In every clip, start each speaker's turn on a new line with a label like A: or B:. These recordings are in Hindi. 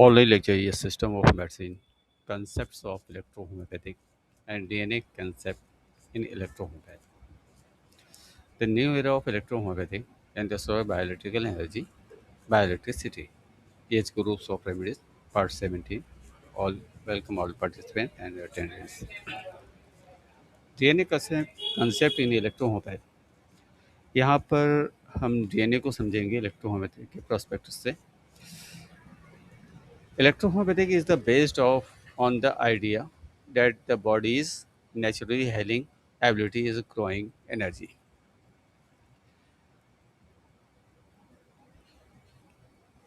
A: Only lecture is system of medicine, concepts of electrohomeopathic and DNA concept in electrohomeopathy. The new era of electrohomeopathy and the soil bioelectrical energy, bioelectricity, age groups of remedies, part 17. All welcome all participants and attendants. DNA concept in electrohomeopathy. यहाँ पर हम डीएनए को समझेंगे इलेक्ट्रोहोमेट्री के प्रोस्पेक्ट से। Electrohomeopathic is the based of on the idea that the body's naturally healing ability is growing energy.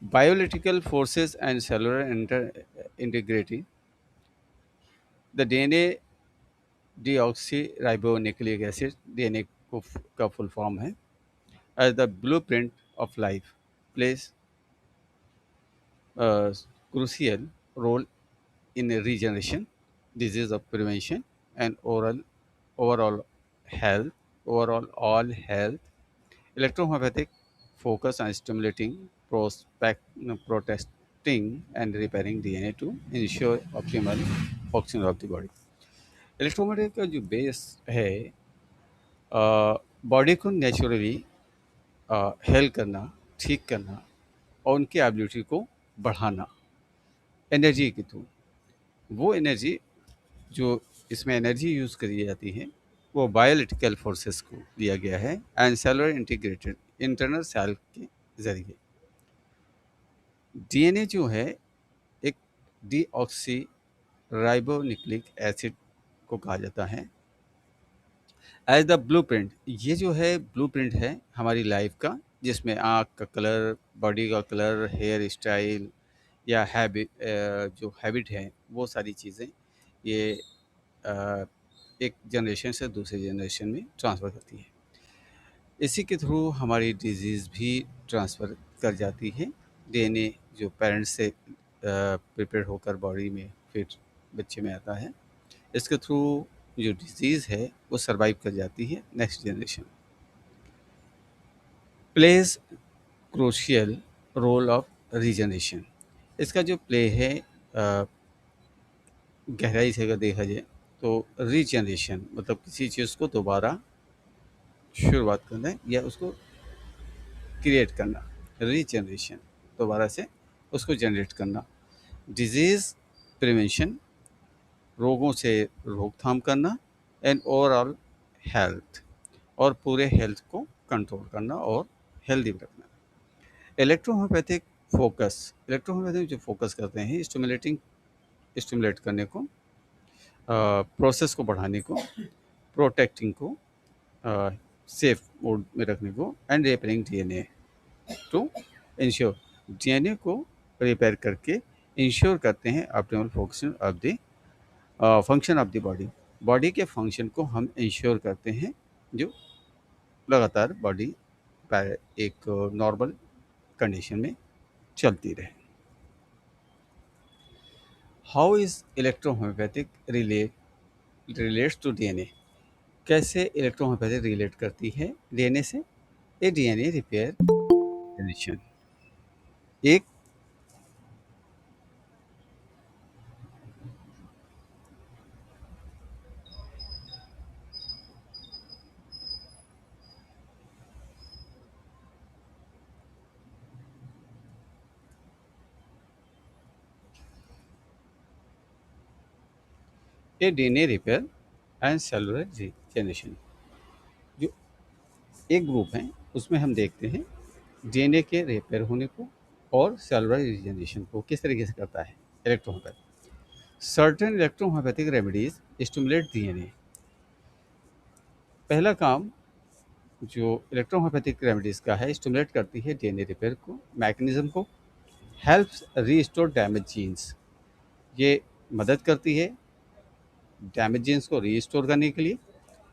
A: Bioelectrical forces and cellular integrity. The DNA deoxyribonucleic acid DNA का full form है as the blueprint of life plays a crucial role in regeneration, disease of prevention, and overall health. Overall all health. Electrohomeopathic focus on stimulating, protesting, and repairing DNA to ensure optimal function of the body. Electromagnetic का जो बेस है बॉडी को नेचुरली हेल्प करना, ठीक करना और उनकी एबिलिटी को बढ़ाना एनर्जी के थ्रू। वो एनर्जी जो इसमें एनर्जी यूज़ करी जाती है वो बायोलिटिकल फोर्सेस को दिया गया है and cellular integrated internal cell के ज़रिए। डीएनए जो है एक डीऑक्सी राइबोन्यूक्लिक एसिड को कहा जाता है एज द ब्लूप्रिंट। ये जो है ब्लूप्रिंट है हमारी लाइफ का, जिसमें आँख का कलर, बॉडी का कलर, हेयर स्टाइल या जो हैबिट है वो सारी चीज़ें ये अ, एक जनरेशन से दूसरे जनरेशन में ट्रांसफ़र करती है। इसी के थ्रू हमारी डिजीज़ भी ट्रांसफ़र कर जाती है। डीएनए जो पेरेंट्स से प्रिपेयर होकर बॉडी में फिर बच्चे में आता है, इसके थ्रू जो डिजीज़ है वो सर्वाइव कर जाती है next generation. Plays crucial role of regeneration. इसका जो प्ले है गहराई से अगर देखा जाए तो रीजनरेशन मतलब किसी चीज़ को दोबारा शुरुआत करना है या उसको क्रिएट करना। रीजनरेशन दोबारा से उसको जनरेट करना। डिजीज़ प्रिवेंशन रोगों से रोकथाम करना एंड ओवरऑल हेल्थ और पूरे हेल्थ को कंट्रोल करना और हेल्दी रखना। इलेक्ट्रोहोमेopathic जो फोकस करते हैं स्टिमुलेट करने को, प्रोसेस को बढ़ाने को, प्रोटेक्टिंग को, सेफ मोड में रखने को and repairing DNA to ensure. DNA को रिपेयर करके इंश्योर करते हैं optimal function of the body. Body के फंक्शन को हम इंश्योर करते हैं जो लगातार बॉडी एक नॉर्मल कंडीशन में चलती रहे। How is electrohomeopathic relates to DNA. कैसे इलेक्ट्रोहोम्योपैथी रिलेट करती है डीएनए से? ए डीएनए रिपेयर कंडीशन एक a DNA repair and cellular regeneration. जो एक ग्रुप है उसमें हम देखते हैं डीएनए के रिपेयर होने को और सेलुलर रिजेनरेशन को किस तरीके से करता है electrohomeopathy. Certain electrohomeopathic remedies stimulate DNA. पहला काम जो इलेक्ट्रोहोम्योपैथिक रेमेडीज का है, स्टिमुलेट करती है डीएनए रिपेयर को, मैकेनिज्म को। Helps restore damage genes. ये मदद करती है डैमेज जीन्स को रीस्टोर करने के लिए।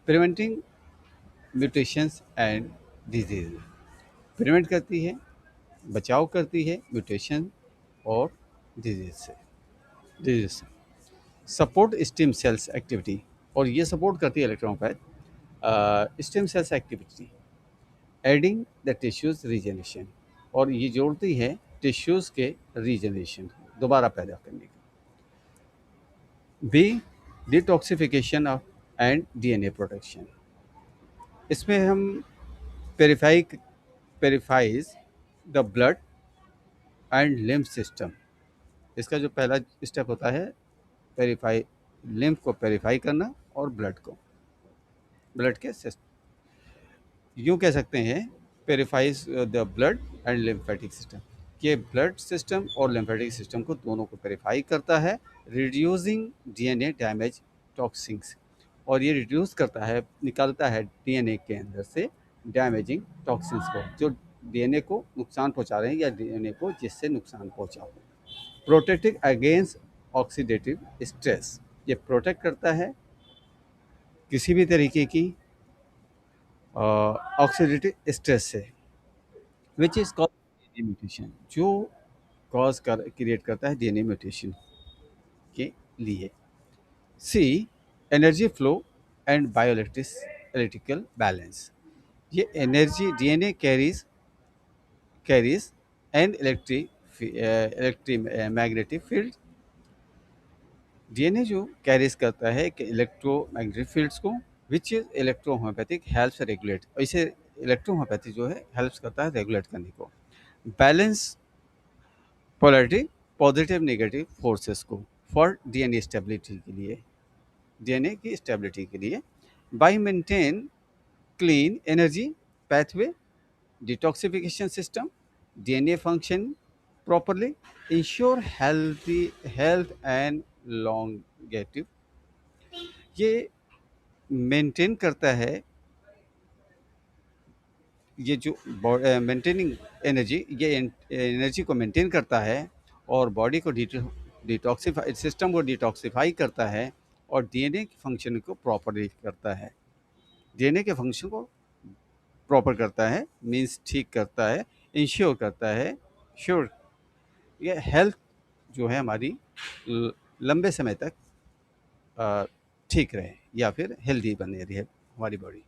A: Preventing mutations and disease. Prevent करती है, बचाव करती है म्यूटेशन और डिजीज से। Support stem cells activity. और ये सपोर्ट करती है electropath stem cells activity, aiding the tissues regeneration. और ये जोड़ती है टिश्यूज़ के रीजनरेशन, दोबारा पैदा करने का। B, detoxification of and DNA protection. इसमें हम purifies the blood and lymph system. इसका जो पहला स्टेप होता है, पेरिफाई, लिम्फ को पेरिफाई करना और ब्लड के सिस्टम, यूँ कह सकते हैं, purifies the blood and lymphatic system. ये ब्लड सिस्टम और लिम्फेटिक सिस्टम को दोनों को पेरिफाई करता है, रिड्यूसिंग डीएनए डैमेज टॉक्सिन्स। और ये रिड्यूस करता है, निकालता है डीएनए के अंदर से डैमेजिंग टॉक्सिन्स को, जो डीएनए को नुकसान पहुंचा रहे हैं या डीएनए को जिससे नुकसान पहुंचा हो। प्रोटेक्टिंग अगेंस्ट ऑक्सीडेटिव स्ट्रेस, ये प्रोटेक्ट करता है किसी भी तरीके की ऑक्सीडेटिव स्ट्रेस से, which is cause DNA mutation, जो क्रिएट करता है डीएनए म्यूटेशन के लिए। C, energy flow and bioelectrical balance. ये energy, DNA carries and electromagnetic field. DNA जो कैरीज करता है कि इलेक्ट्रोमैग्नेटिक फील्ड्स को, which is electrohomeopathic helps regulate, इसे इलेक्ट्रोहोम्योपैथी जो है हेल्प्स करता है रेगुलेट करने को। Balance polarity, positive negative forces को, फॉर डीएनए स्टेबिलिटी के लिए, डीएनए की स्टेबिलिटी के लिए। By maintain clean energy pathway, detoxification system, DNA function properly, ensure health and longevity। ये मेंटेन करता है, ये जो मेंटेनिंग एनर्जी, ये एनर्जी को मेंटेन करता है और बॉडी को डिटॉक्सिफाई, सिस्टम को डिटॉक्सिफाई करता है और डीएनए के फंक्शन को प्रॉपरली करता है। डीएनए के फंक्शन को प्रॉपर करता है, मीन्स ठीक करता है, इंश्योर करता है, श्योर ये हेल्थ जो है हमारी लंबे समय तक ठीक रहे या फिर हेल्दी बने रहे हमारी बॉडी।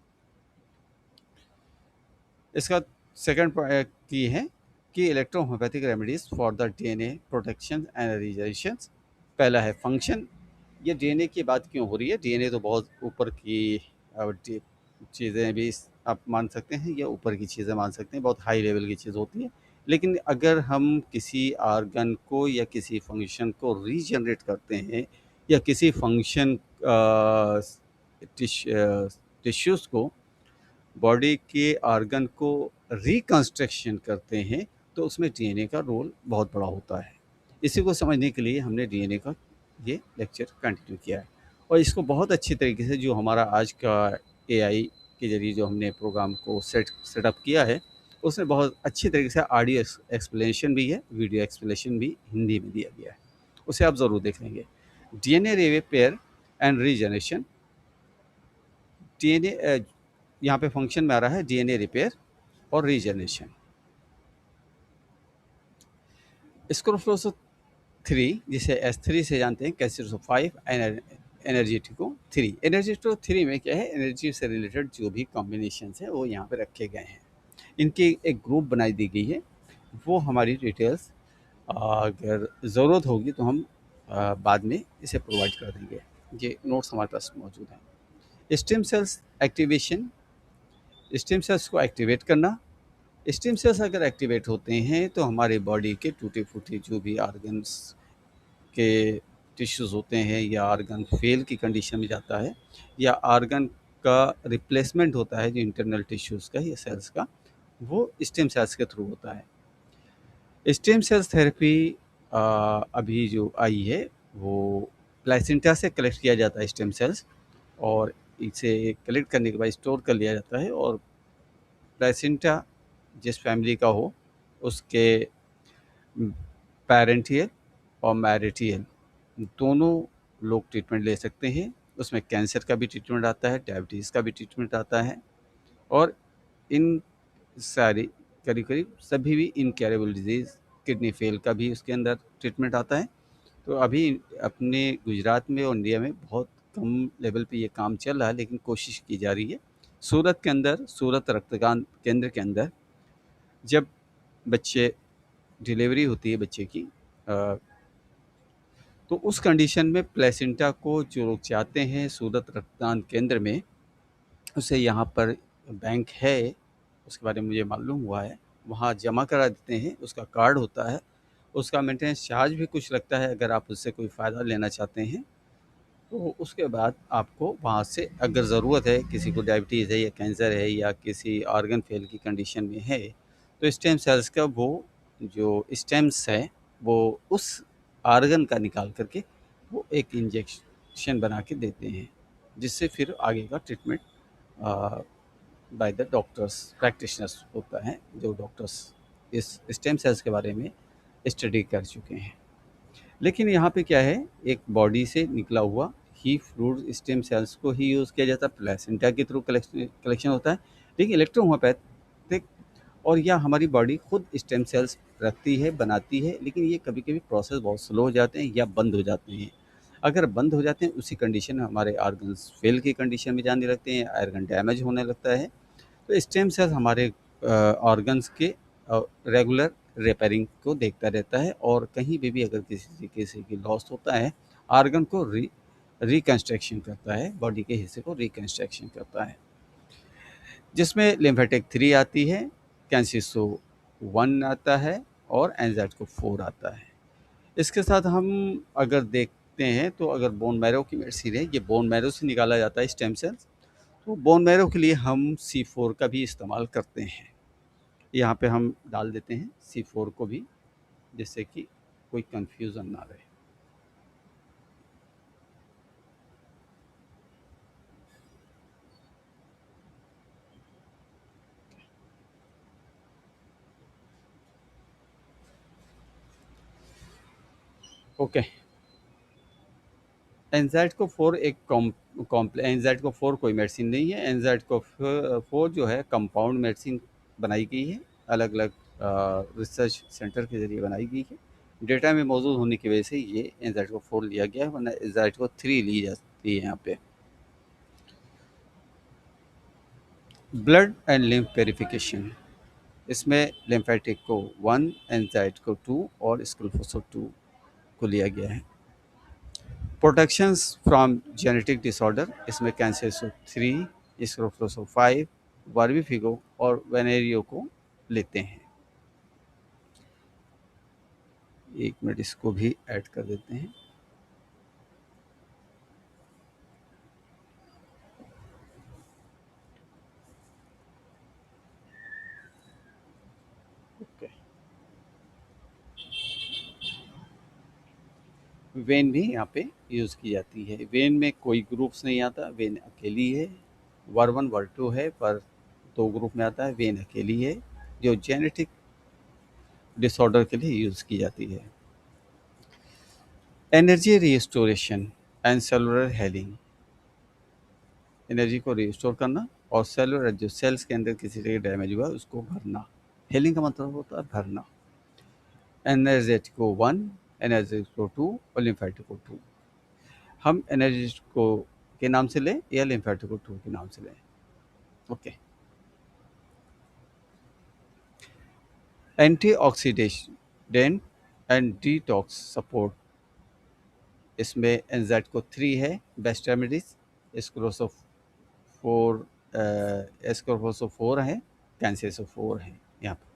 A: इसका सेकंड की है कि electrohomeopathic remedies for the DNA protection and reservation. पहला है फंक्शन। ये डीएनए की बात क्यों हो रही है? डीएनए तो बहुत ऊपर की चीज़ें भी आप मान सकते हैं या ऊपर की चीज़ें मान सकते हैं, बहुत हाई लेवल की चीज़ होती है। लेकिन अगर हम किसी आर्गन को या किसी फंक्शन को रीजनरेट करते हैं या किसी फंक्शन टिश्यूज़ को, बॉडी के आर्गन को रिकंस्ट्रक्शन करते हैं, तो उसमें डीएनए का रोल बहुत बड़ा होता है। इसी को समझने के लिए हमने डीएनए का ये लेक्चर कंटिन्यू किया है और इसको बहुत अच्छी तरीके से जो हमारा आज का एआई के ज़रिए जो हमने प्रोग्राम को सेटअप किया है, उसमें बहुत अच्छी तरीके से ऑडियो एक्सप्लेनेशन भी है, वीडियो एक्सप्लेनेशन भी हिंदी में दिया गया है, उसे आप ज़रूर देख लेंगे। DNA repair and regeneration. DNA यहाँ पे फंक्शन में आ रहा है डीएनए रिपेयर और रीजनरेशन। स्क्रोफोसो 3, जिसे S3 से जानते हैं, कैसिसो 5, एनर्जेटिको 3। एनर्जेटिको 3 में क्या है, एनर्जी से रिलेटेड जो भी कॉम्बिनेशन है वो यहाँ पे रखे गए हैं। इनकी एक ग्रुप बनाई दी गई है, वो हमारी डिटेल्स अगर ज़रूरत होगी तो हम बाद में इसे प्रोवाइड कर देंगे। ये नोट्स हमारे पास मौजूद हैं। Stem cells activation, stem cells को एक्टिवेट करना। स्टेम सेल्स अगर एक्टिवेट होते हैं तो हमारे बॉडी के टूटे फूटे जो भी ऑर्गन्स के टिश्यूज़ होते हैं या ऑर्गन फेल की कंडीशन में जाता है या ऑर्गन का रिप्लेसमेंट होता है जो इंटरनल टिश्यूज़ का या सेल्स का, वो स्टेम सेल्स के थ्रू होता है। स्टेम सेल्स थेरेपी अभी जो आई है वो प्लेसेंटा से कलेक्ट किया जाता है स्टेम सेल्स, और इसे कलेक्ट करने के बाद स्टोर कर लिया जाता है और प्लेसेंटा जिस फैमिली का हो उसके पैरेंटियल और मैरिटियल दोनों लोग ट्रीटमेंट ले सकते हैं। उसमें कैंसर का भी ट्रीटमेंट आता है, डायबिटीज़ का भी ट्रीटमेंट आता है और इन सारी करीब सभी भी इनक्योरेबल डिजीज़, किडनी फेल का भी उसके अंदर ट्रीटमेंट आता है। तो अभी अपने गुजरात में और इंडिया में बहुत कम लेवल पे ये काम चल रहा है, लेकिन कोशिश की जा रही है। सूरत के अंदर, सूरत रक्तदान केंद्र के अंदर जब बच्चे डिलीवरी होती है बच्चे की, तो उस कंडीशन में प्लेसेंटा को जो लोग चाहते हैं सूरत रक्तदान केंद्र में, उसे यहाँ पर बैंक है, उसके बारे में मुझे मालूम हुआ है, वहाँ जमा करा देते हैं, उसका कार्ड होता है, उसका मेंटेनेंस चार्ज भी कुछ लगता है अगर आप उससे कोई फ़ायदा लेना चाहते हैं। तो उसके बाद आपको वहाँ से अगर ज़रूरत है, किसी को डायबिटीज़ है या कैंसर है या किसी ऑर्गन फेल की कंडीशन में है, तो स्टेम सेल्स का वो जो स्टेम्स है वो उस ऑर्गन का निकाल करके वो एक इंजेक्शन बना के देते हैं, जिससे फिर आगे का treatment by the doctors practitioners होता है, जो डॉक्टर्स इस स्टेम सेल्स के बारे में स्टडी कर चुके हैं। लेकिन यहाँ पे क्या है, एक बॉडी से निकला हुआ ही फ्रूट स्टेम सेल्स को ही यूज़ किया जाता है, प्लेसेंटा के थ्रू कलेक्शन होता है। लेकिन इलेक्ट्रोहोम्योपैथिक और या हमारी बॉडी खुद स्टेम सेल्स रखती है, बनाती है, लेकिन ये कभी कभी प्रोसेस बहुत स्लो हो जाते हैं या बंद हो जाते हैं। अगर बंद हो जाते हैं उसी कंडीशन में हमारे ऑर्गन्स फेल की कंडीशन में जाने लगते हैं, आयरन डैमेज होने लगता है। तो स्टेम सेल्स हमारे ऑर्गन्स के रेगुलर रिपेयरिंग को देखता रहता है, और कहीं भी अगर किसी की लॉस होता है, ऑर्गन को रिकंस्ट्रक्शन करता है, बॉडी के हिस्से को रिकंस्ट्रक्शन करता है, जिसमें लिम्फेटिक 3 आती है, कैंसिसो 1 आता है और एंजाइटो 4 आता है। इसके साथ हम अगर देखते हैं तो अगर बोन मैरो की मेडिसिन है, ये बोन मैरो से निकाला जाता है स्टेम सेल्स, तो बोन मैरो के लिए हम C4 का भी इस्तेमाल करते हैं। यहाँ पे हम डाल देते हैं C4 को भी, जिससे कि कोई कंफ्यूजन ना रहे। ओके, एंजाइटो 4 एक एंजाइटो 4 कोई मेडिसिन नहीं है। एंजाइटो 4 जो है कंपाउंड मेडिसिन बनाई गई है, अलग अलग रिसर्च सेंटर के जरिए बनाई गई है। डेटा में मौजूद होने की वजह से ये एंजाइटो 4 लिया गया है, वरना एंजाइटो 3 ली जाती है यहाँ पे। ब्लड एंड लिम्फ प्योरिफिकेशन, इसमें लिम्फेटिक को 1, एंजाइटो 2 और स्क्रोफोसो 2 को लिया गया है। प्रोटेक्शंस फ्रॉम जेनेटिक डिसऑर्डर, इसमें कैंसर 3, स्क्रोफोसो 5, वर्बिफिगो और वेनेरियो को लेते हैं। एक मिनट, इसको भी ऐड कर देते हैं। ओके, वेन भी यहाँ पे यूज़ की जाती है। वेन में कोई ग्रुप्स नहीं आता, वेन अकेली है। वर्वन वर्टू है, पर 2 ग्रुप में आता है, वेन अकेली है, जो जेनेटिक डिसऑर्डर के लिए यूज़ की जाती है। Energy restoration and cellular hailing, energy को रिस्टोर करना और सेलुलर जो सेल्स के अंदर किसी जगह डैमेज हुआ है उसको भरना। हेलिंग का मतलब होता है भरना। एनर्जेटिको 1, एनर्जेटिको 2 और लिम्फेटिको 2। हम एनर्जेटिको के नाम से लें या लिम्फेटिको 2 के नाम से लें। Okay, antioxidant and detox support, इसमें एंजाइटको 3 है, बेस्ट रेमेडीज, स्क्रोसो 4, स्क्रोफोसो 4 है, कैंसेसो 4 है यहाँ पर।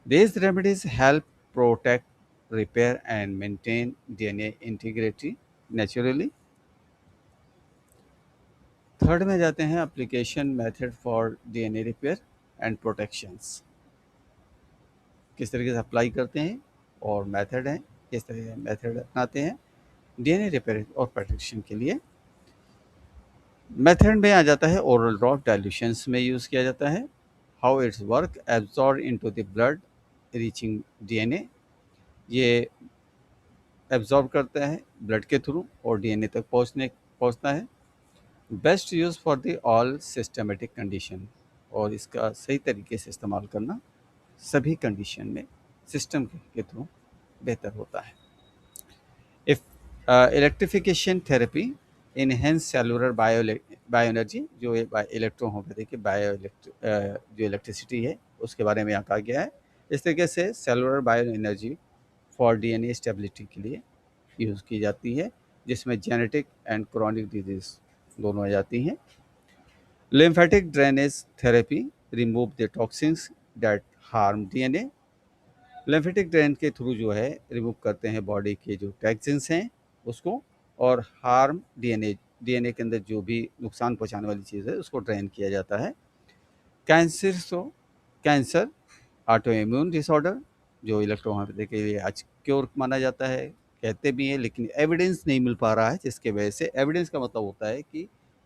A: These remedies help protect, repair and maintain DNA integrity naturally. Third में जाते हैं application method for DNA repair and protections, किस तरीके से अप्लाई करते हैं और मेथड हैं, किस तरह के मेथड अपनाते हैं डीएनए रिपेयर और प्रोटेक्शन के लिए। मेथड में आ जाता है ओरल ड्रॉप डाइल्यूशंस में यूज़ किया जाता है। How it's work, absorb into the blood reaching DNA, ये एब्जॉर्ब करता है ब्लड के थ्रू और डीएनए तक पहुंचता है। Best use for the all systematic condition, और इसका सही तरीके से इस्तेमाल करना सभी कंडीशन में सिस्टम के थ्रू बेहतर होता है। If electrification therapy enhance cellular bio energy, जो इलेक्ट्रोहोम्योपैथी की जो इलेक्ट्रिसिटी है उसके बारे में यहाँ कहा गया है। इस तरीके से cellular bio energy for DNA stability के लिए यूज़ की जाती है, जिसमें जेनेटिक एंड क्रॉनिक डिजीज़ दोनों आ जाती हैं। Lymphatic drainage therapy remove the toxins that harm DNA. Lymphatic drain के थ्रू जो है रिमूव करते हैं बॉडी के जो टॉक्सिन्स हैं उसको, और हार्म डीएनए, डीएनए के अंदर जो भी नुकसान पहुंचाने वाली चीज़ है उसको ड्रेन किया जाता है। कैंसर तो कैंसर, ऑटो इम्यून डिसऑर्डर, जो इलेक्ट्रोहोम्योपैथी के लिए आज क्योर माना जाता है, कहते भी हैं, लेकिन एविडेंस नहीं मिल पा रहा है, जिसके वजह से एविडेंस का मतलब होता है कि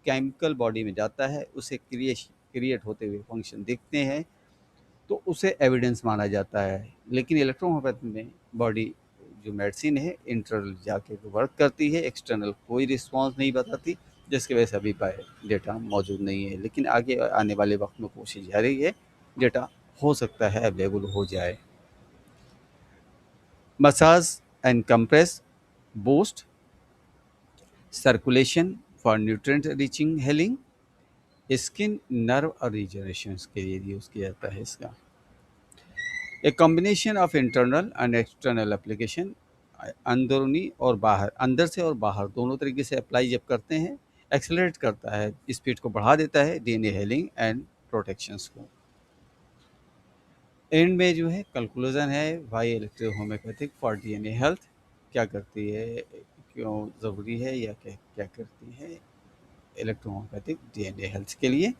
A: केमिकल बॉडी में जाता है, उसे क्रिएट होते हुए फंक्शन दिखते हैं, तो उसे एविडेंस माना जाता है। लेकिन इलेक्ट्रोहोम्योपैथी में बॉडी जो मेडिसिन है इंटरनल जाके वर्क करती है, एक्सटर्नल कोई रिस्पॉन्स नहीं बताती, जिसकी वजह से अभी डेटा मौजूद नहीं है। लेकिन आगे आने वाले वक्त में कोशिश जारी है, डेटा हो सकता है अवेलेबल हो जाए। Massage and compress boost circulation for nutrient reaching healing, skin nerve और रिजनरेशन के लिए यूज़ किया जाता है इसका। A combination of internal and external application, अंदरूनी और बाहर, अंदर से और बाहर दोनों तरीके से अप्लाई जब करते हैं, एक्सेलरेट करता है, स्पीड को बढ़ा देता है डीएनए हीलिंग एंड प्रोटेक्शंस को। एंड में जो है कंक्लूजन है, why electro homeopathic for DNA health, क्या करती है, क्यों ज़रूरी है, या क्या क्या करती है इलेक्ट्रो होम्योपैथिक डीएनए हेल्थ के लिए।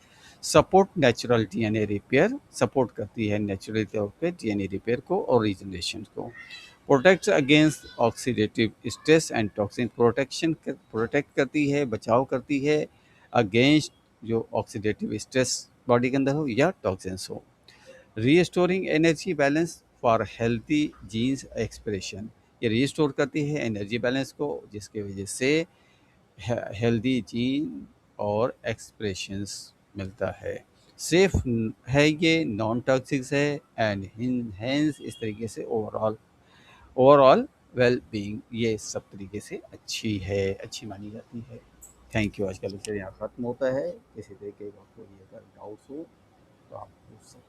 A: Support natural DNA repair, support करती है नेचुरल तौर पे डीएनए रिपेयर को और रीजनरेशन को। Protect against oxidative stress and toxin, protect करती है, बचाव करती है अगेंस्ट जो ऑक्सीडेटिव स्ट्रेस बॉडी के अंदर हो या टॉक्सिन्स हो। Restoring energy balance for healthy genes expression, ये रीस्टोर करती है एनर्जी बैलेंस को, जिसकी वजह से हेल्दी जीन और एक्सप्रेशंस मिलता है। सेफ है, ये नॉन टॉक्सिक है एंड हेंस इस तरीके से ओवरऑल वेल बीइंग ये सब तरीके से अच्छी है, अच्छी मानी जाती है। Thank you. आज का लेक्चर यहाँ ख़त्म होता है। किसी तरीके का कोई अगर डाउट्स हो तो आप पूछ सकते हैं।